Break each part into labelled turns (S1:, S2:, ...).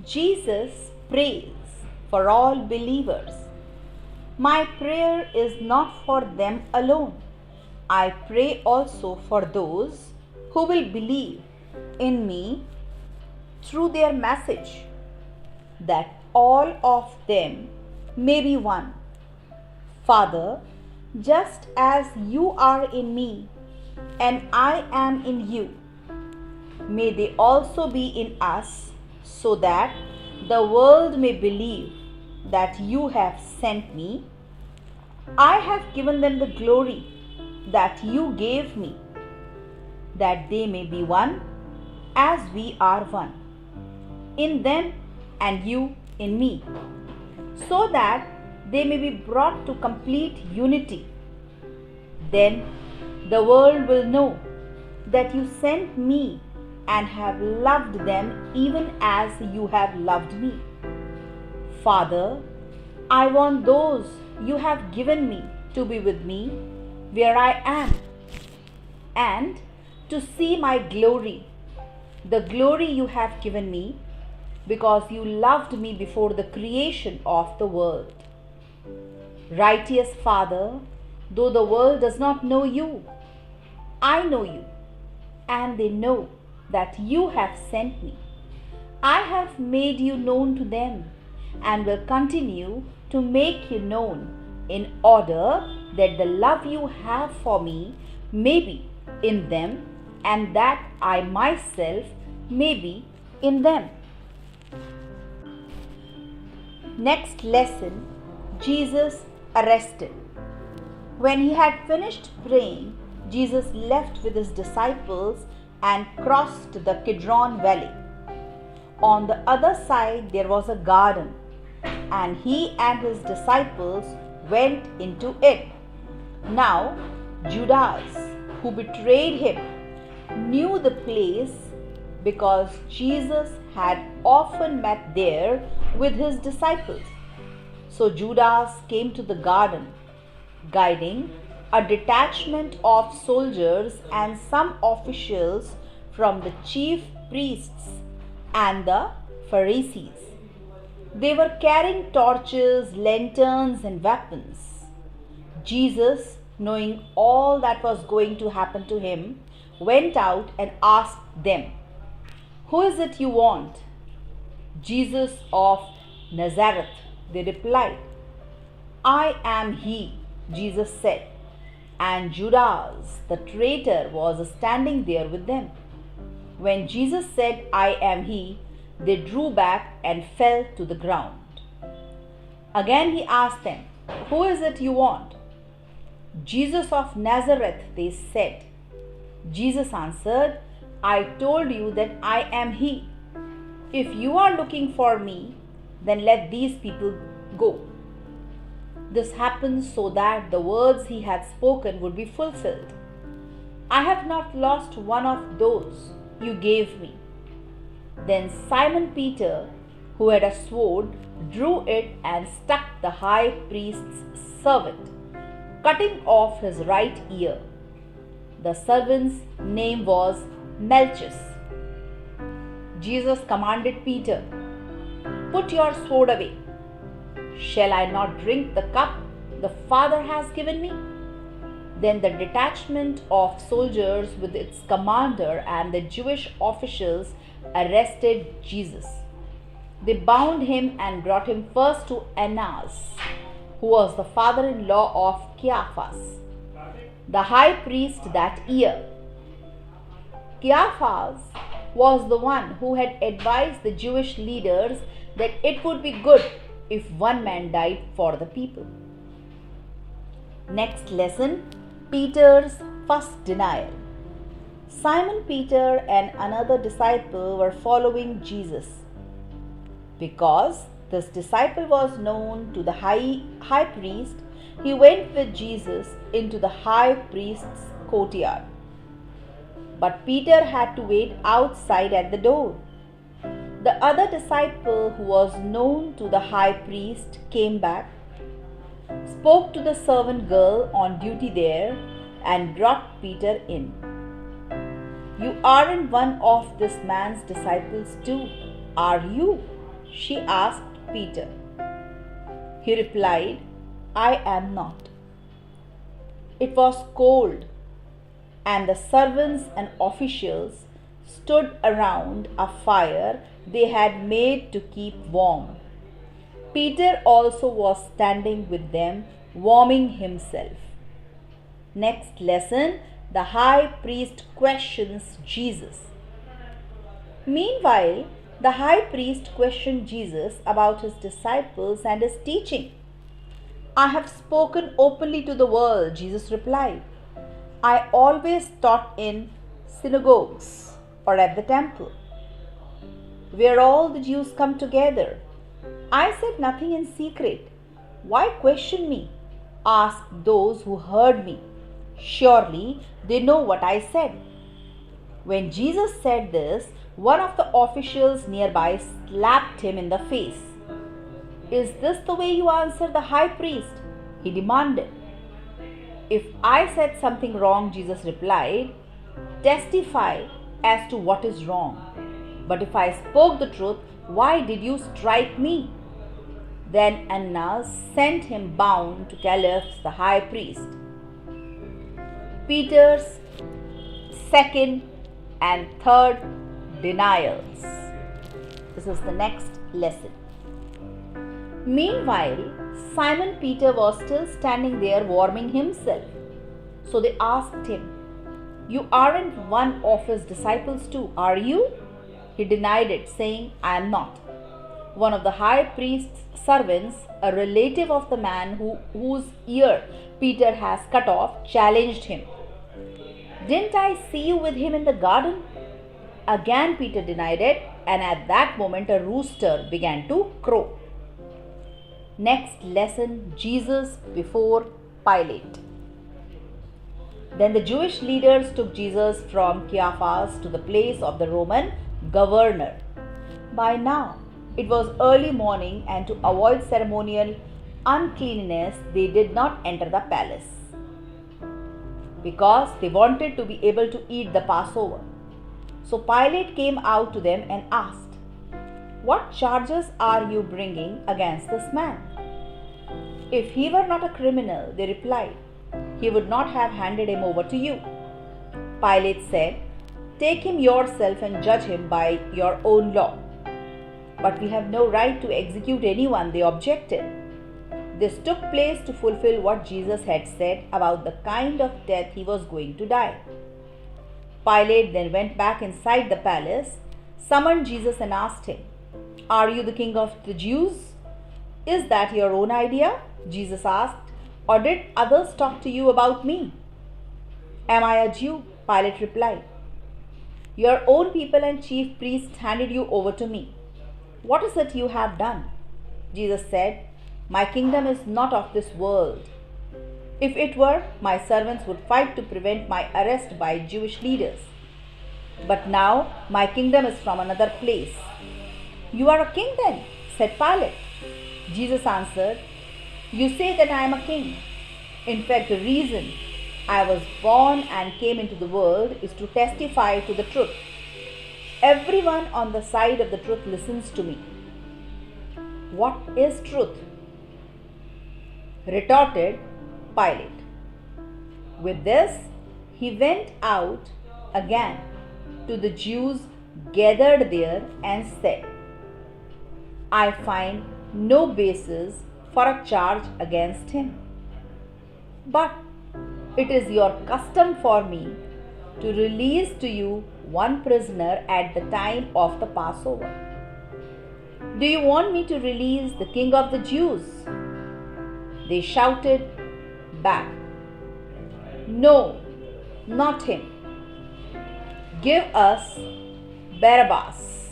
S1: Jesus prays for all believers. My prayer is not for them alone. I pray also for those who will believe in me through their message, that all of them may be one. Father, just as you are in me and I am in you, may they also be in us, so that the world may believe that you have sent me. I have given them the glory that you gave me, that they may be one as we are one, in them and you in me, so that they may be brought to complete unity. Then the world will know that you sent me and have loved them even as you have loved me. Father, I want those you have given me to be with me where I am, and to see my glory, the glory you have given me, because you loved me before the creation of the world. Righteous Father, though the world does not know you, I know you, and they know that you have sent me. I have made you known to them and will continue to make you known, in order that the love you have for me may be in them and that I myself may be in them. Next lesson, Jesus arrested. When he had finished praying, Jesus left with his disciples and crossed the Kidron Valley. On the other side there was a garden, and he and his disciples went into it. Now Judas, who betrayed him, knew the place, because Jesus had often met there with his disciples. So Judas came to the garden, guiding a detachment of soldiers and some officials from the chief priests and the Pharisees. They were carrying torches, lanterns, and weapons. Jesus, knowing all that was going to happen to him, went out and asked them, "Who is it you want?" "Jesus of Nazareth," they replied. "I am he," Jesus said. And Judas, the traitor, was standing there with them. When Jesus said, "I am he," they drew back and fell to the ground. Again he asked them, "Who is it you want?" "Jesus of Nazareth," they said. Jesus answered, "I told you that I am he. If you are looking for me, then let these people go." This happened so that the words he had spoken would be fulfilled. "I have not lost one of those you gave me." Then Simon Peter, who had a sword, drew it and struck the high priest's servant, cutting off his right ear. The servant's name was Malchus. Jesus commanded Peter, "Put your sword away. Shall I not drink the cup the Father has given me?" Then the detachment of soldiers with its commander and the Jewish officials arrested Jesus. They bound him and brought him first to Annas, who was the father-in-law of Caiaphas, the high priest that year. Caiaphas was the one who had advised the Jewish leaders that it would be good if one man died for the people. Next lesson, Peter's first denial. Simon Peter and another disciple were following Jesus. Because this disciple was known to the high priest, he went with Jesus into the high priest's courtyard. But Peter had to wait outside at the door. The other disciple, who was known to the high priest, came back, spoke to the servant girl on duty there, and brought Peter in. "You aren't one of this man's disciples too, are you?" she asked Peter. He replied, I am not. It was cold, and the servants and officials stood around a fire they had made to keep warm. Peter also was standing with them, warming himself. Next lesson, the high priest questions Jesus. Meanwhile, the high priest questioned Jesus about his disciples and his teaching. I have spoken openly to the world, Jesus replied. I always taught in synagogues or at the temple, where all the Jews come together. I said nothing in secret. Why question me? Ask those who heard me. Surely they know what I said. When Jesus said this, one of the officials nearby slapped him in the face. Is this the way you answer the high priest? He demanded. If I said something wrong, Jesus replied, testify as to what is wrong. But if I spoke the truth, why did you strike me? Then Annas sent him bound to Caiaphas the high priest. Peter's second and third denials. This is the next lesson. Meanwhile, Simon Peter was still standing there warming himself. So they asked him, You aren't one of his disciples too, are you? He denied it, saying, I am not. One of the high priest's servants, a relative of the man whose ear Peter has cut off, challenged him. Didn't I see you with him in the garden? Again Peter denied it, and at that moment a rooster began to crow. Next lesson, Jesus before Pilate. Then the Jewish leaders took Jesus from Caiaphas to the place of the Roman governor. By now, it was early morning, and to avoid ceremonial uncleanness, they did not enter the palace because they wanted to be able to eat the Passover. So Pilate came out to them and asked, What charges are you bringing against this man? If he were not a criminal, they replied, he would not have handed him over to you. Pilate said, Take him yourself and judge him by your own law. But we have no right to execute anyone, they objected. This took place to fulfill what Jesus had said about the kind of death he was going to die. Pilate then went back inside the palace, summoned Jesus and asked him, Are you the king of the Jews? Is that your own idea? Jesus asked. Or did others talk to you about me? Am I a Jew? Pilate replied. Your own people and chief priests handed you over to me. What is it you have done? Jesus said, My kingdom is not of this world. If it were, my servants would fight to prevent my arrest by Jewish leaders. But now my kingdom is from another place. You are a king then, said Pilate. Jesus answered, You say that I am a king. In fact, the reason I was born and came into the world is to testify to the truth. Everyone on the side of the truth listens to me. What is truth? Retorted Pilate. With this, he went out again to the Jews gathered there and said, I find no basis for a charge against him. But it is your custom for me to release to you one prisoner at the time of the Passover. Do you want me to release the king of the Jews? They shouted back, No, not him. Give us Barabbas.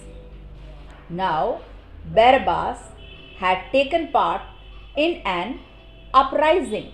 S1: Now, Barabbas had taken part in an uprising